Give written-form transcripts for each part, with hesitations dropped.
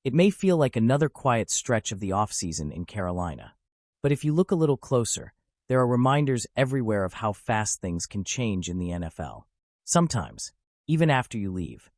It may feel like another quiet stretch of the offseason in Carolina. But if you look a little closer, there are reminders everywhere of how fast things can change in the NFL. Sometimes, even after you leave.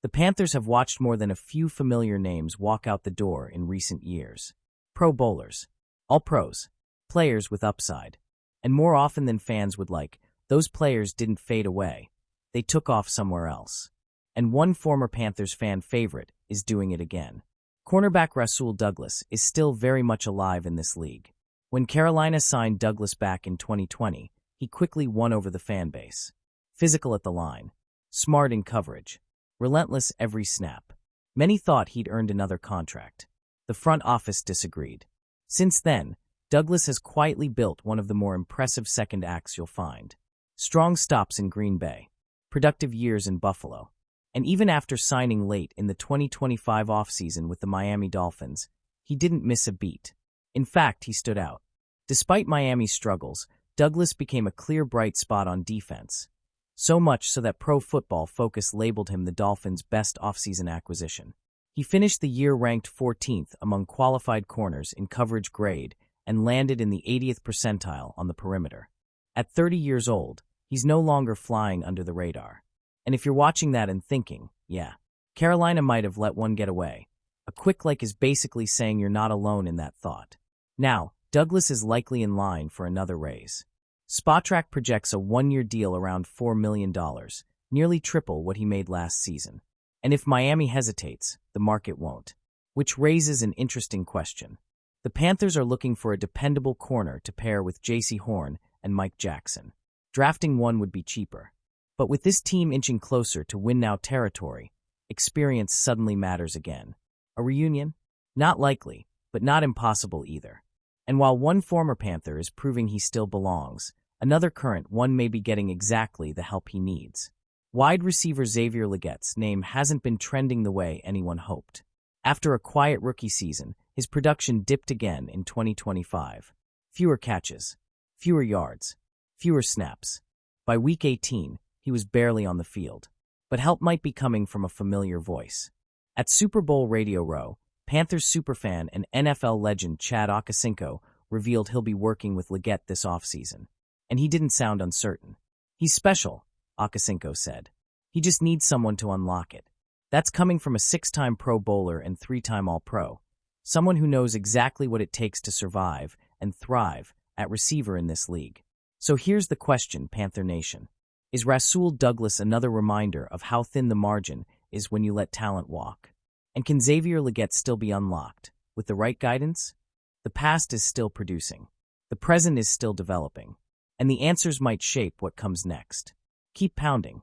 The Panthers have watched more than a few familiar names walk out the door in recent years. Pro Bowlers, All-Pros, players with upside. And more often than fans would like, those players didn't fade away. They took off somewhere else. And one former Panthers fan favorite is doing it again. Cornerback Rasul Douglas is still very much alive in this league. When Carolina signed Douglas back in 2020, he quickly won over the fan base. Physical at the line, smart in coverage, relentless every snap. Many thought he'd earned another contract. The front office disagreed. Since then, Douglas has quietly built one of the more impressive second acts you'll find. Strong stops in Green Bay, productive years in Buffalo, and even after signing late in the 2025 offseason with the Miami Dolphins, he didn't miss a beat. In fact, he stood out. Despite Miami's struggles, Douglas became a clear bright spot on defense. So much so that Pro Football Focus labeled him the Dolphins' best offseason acquisition. He finished the year ranked 14th among qualified corners in coverage grade and landed in the 80th percentile on the perimeter. At 30 years old, he's no longer flying under the radar. And if you're watching that and thinking, yeah, Carolina might have let one get away, a quick like is basically saying you're not alone in that thought. Now, Douglas is likely in line for another raise. Spotrac projects a one-year deal around $4 million, nearly triple what he made last season. And if Miami hesitates, the market won't. Which raises an interesting question. The Panthers are looking for a dependable corner to pair with Jaycee Horn and Mike Jackson. Drafting one would be cheaper. But with this team inching closer to win-now territory, experience suddenly matters again. A reunion? Not likely, but not impossible either. And while one former Panther is proving he still belongs, another current one may be getting exactly the help he needs. Wide receiver Xavier Legette's name hasn't been trending the way anyone hoped. After a quiet rookie season, his production dipped again in 2025. Fewer catches, fewer yards, fewer snaps. By week 18, he was barely on the field. But help might be coming from a familiar voice. At Super Bowl Radio Row, Panthers superfan and NFL legend Chad Ochocinco revealed he'll be working with Legette this offseason. And he didn't sound uncertain. He's special, Ochocinco said. He just needs someone to unlock it. That's coming from a 6-time Pro Bowler and 3-time All-Pro. Someone who knows exactly what it takes to survive and thrive at receiver in this league. So here's the question, Panther Nation. Is Rasul Douglas another reminder of how thin the margin is when you let talent walk? And can Xavier Legette still be unlocked? With the right guidance? The past is still producing. The present is still developing. And the answers might shape what comes next. Keep pounding.